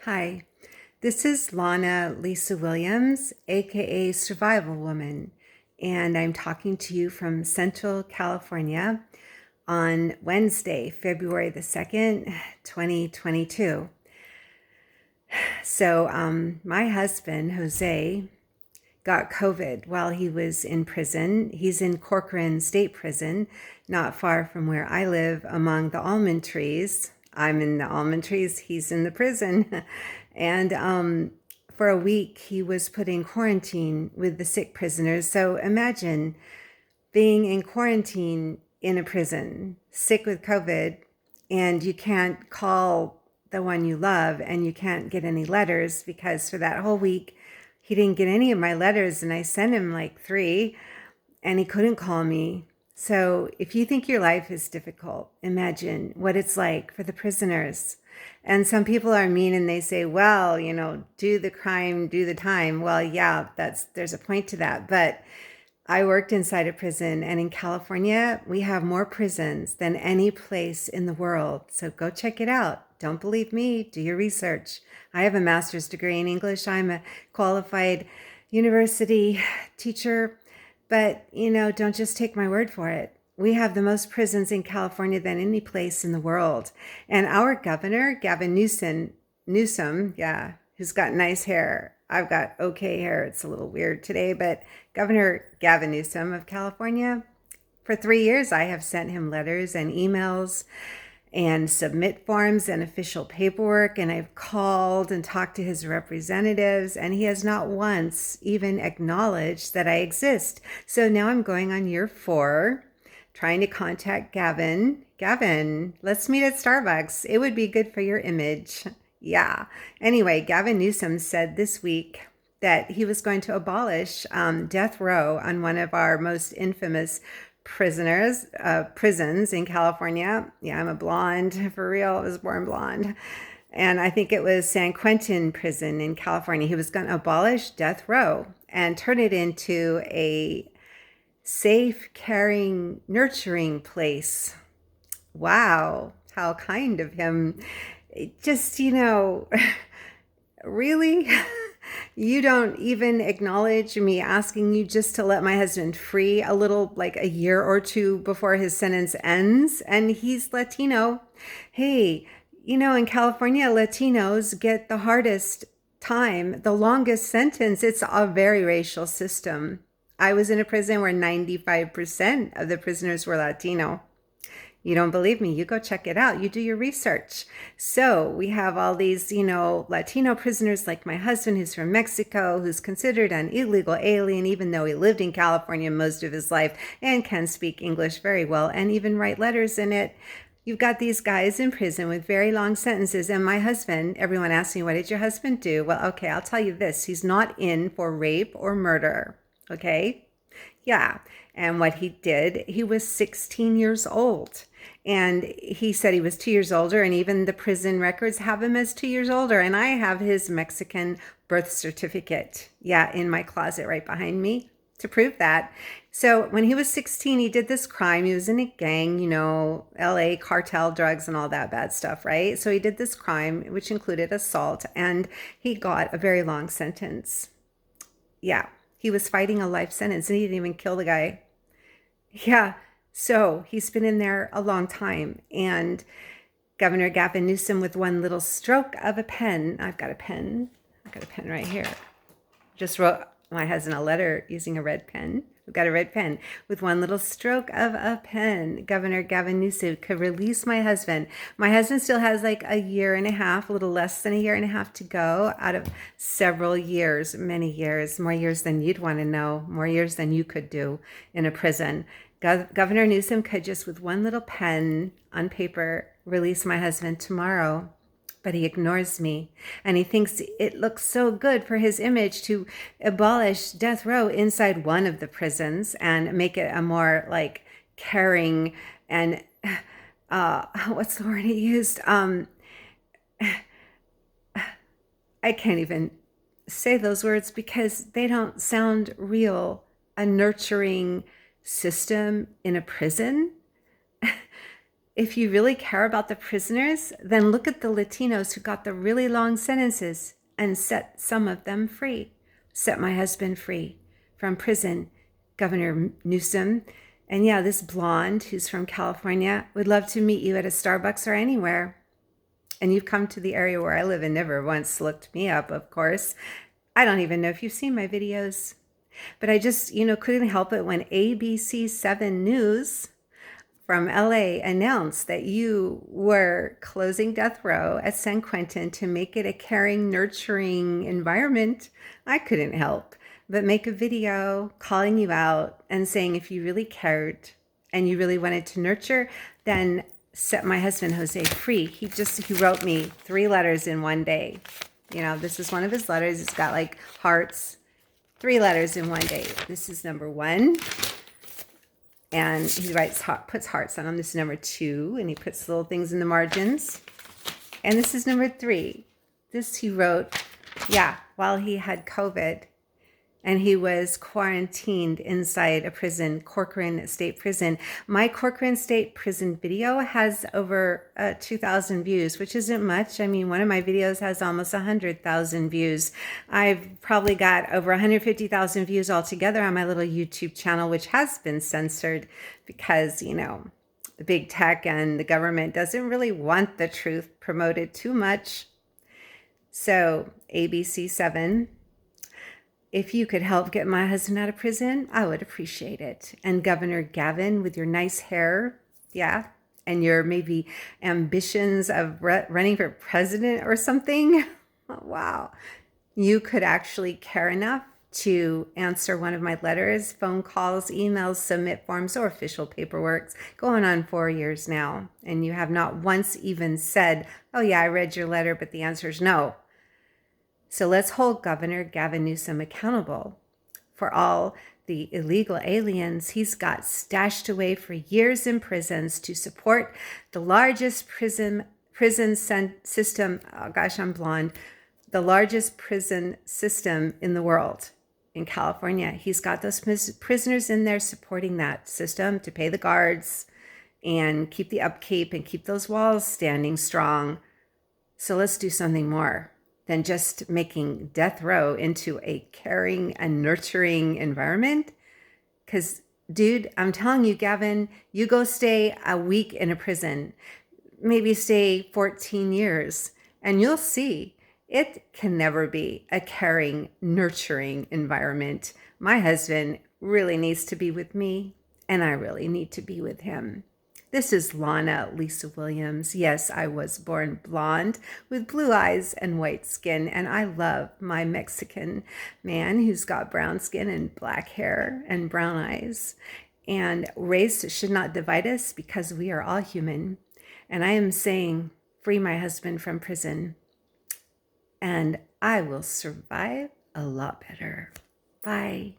Hi, this is Lana Lisa Williams, aka Survival Woman, and I'm talking to you from Central California on Wednesday, February the 2nd, 2022. My husband, Jose, got COVID while he was in prison. He's in Corcoran State Prison, not far from where I live, among the almond trees. I'm in the almond trees, he's in the prison. And for a week, he was put in quarantine with the sick prisoners. So imagine being in quarantine in a prison, sick with COVID, and you can't call the one you love and you can't get any letters because for that whole week, he didn't get any of my letters, and I sent him like 3, and he couldn't call me. So if you think your life is difficult, imagine what it's like for the prisoners. And some people are mean and they say, well, do the crime, do the time. Well, yeah, there's a point to that. But I worked inside a prison, and in California, we have more prisons than any place in the world. So go check it out. Don't believe me, do your research. I have a master's degree in English. I'm a qualified university teacher, but don't just take my word for it. We have the most prisons in California than any place in the world. And our governor, Gavin Newsom, yeah, who's got nice hair. I've got okay hair. It's a little weird today, but Governor Gavin Newsom of California, for 3 years, I have sent him letters and emails and submit forms and official paperwork, and I've called and talked to his representatives, and he has not once even acknowledged that I exist. So now I'm going on year 4, trying to contact Gavin. Gavin, let's meet at Starbucks. It would be good for your image. Yeah. Anyway, Gavin Newsom said this week that he was going to abolish death row on one of our most infamous prisons in California. Yeah, I'm a blonde for real. I was born blonde. And I think it was San Quentin prison in California. He was going to abolish death row and turn it into a safe, caring, nurturing place. Wow, how kind of him. Just, really? You don't even acknowledge me asking you just to let my husband free a little, like a year or 2 before his sentence ends, and he's Latino. Hey, in California, Latinos get the hardest time, the longest sentence. It's a very racial system. I was in a prison where 95% of the prisoners were Latino. You don't believe me? You go check it out. You do your research. So we have all these, Latino prisoners like my husband, who's from Mexico, who's considered an illegal alien, even though he lived in California most of his life and can speak English very well and even write letters in it. You've got these guys in prison with very long sentences. And my husband, everyone asks me, what did your husband do? Well, okay, I'll tell you this. He's not in for rape or murder. Okay? Yeah. And what he did, he was 16 years old. And he said he was 2 years older, and even the prison records have him as 2 years older. And I have his Mexican birth certificate, in my closet right behind me to prove that. So when he was 16, he did this crime. He was in a gang, LA cartel, drugs, and all that bad stuff, right? So he did this crime, which included assault, and he got a very long sentence. Yeah, he was fighting a life sentence, and he didn't even kill the guy. Yeah. So he's been in there a long time. And Governor Gavin Newsom, with one little stroke of a pen, I've got a pen right here. Just wrote my husband a letter using a red pen. I've got a red pen. With one little stroke of a pen, Governor Gavin Newsom could release my husband. My husband still has like a year and a half, a little less than a year and a half to go out of several years, many years, more years than you'd want to know, more years than you could do in a prison. Governor Newsom could just, with one little pen on paper, release my husband tomorrow. But he ignores me, and he thinks it looks so good for his image to abolish death row inside one of the prisons and make it a more like caring and what's the word he used? I can't even say those words because they don't sound real. A nurturing system in a prison. If you really care about the prisoners, then look at the Latinos who got the really long sentences and set some of them free. Set my husband free from prison, Governor Newsom. And yeah, this blonde who's from California would love to meet you at a Starbucks or anywhere. And you've come to the area where I live and never once looked me up, of course. I don't even know if you've seen my videos. But I just, couldn't help it when ABC 7 News from LA announced that you were closing death row at San Quentin to make it a caring, nurturing environment. I couldn't help but make a video calling you out and saying if you really cared and you really wanted to nurture, then set my husband Jose free. He wrote me 3 letters in one day. This is one of his letters. It's got like hearts. 3 letters in one day. This is number 1. And he puts hearts on them. This is number 2. And he puts little things in the margins. And this is number 3. This he wrote, while he had COVID. And he was quarantined inside a prison, Corcoran State Prison. My Corcoran State Prison video has over 2,000 views, which isn't much. I mean, one of my videos has almost 100,000 views. I've probably got over 150,000 views altogether on my little YouTube channel, which has been censored because, the big tech and the government doesn't really want the truth promoted too much. So ABC 7, if you could help get my husband out of prison, I would appreciate it. And Governor Gavin, with your nice hair, and your maybe ambitions of running for president or something, wow, you could actually care enough to answer one of my letters, phone calls, emails, submit forms, or official paperwork, going on 4 years now. And you have not once even said, oh yeah, I read your letter, but the answer is no. So let's hold Governor Gavin Newsom accountable for all the illegal aliens he's got stashed away for years in prisons to support the largest prison system. Oh gosh, I'm blonde. The largest prison system in the world in California. He's got those prisoners in there supporting that system to pay the guards and keep the upkeep and keep those walls standing strong. So let's do something more than just making death row into a caring and nurturing environment. Because, dude, I'm telling you, Gavin, you go stay a week in a prison, maybe stay 14 years, and you'll see it can never be a caring, nurturing environment. My husband really needs to be with me, and I really need to be with him. This is Lana Lisa Williams. Yes, I was born blonde with blue eyes and white skin, and I love my Mexican man who's got brown skin and black hair and brown eyes. And race should not divide us because we are all human. And I am saying, free my husband from prison, and I will survive a lot better. Bye.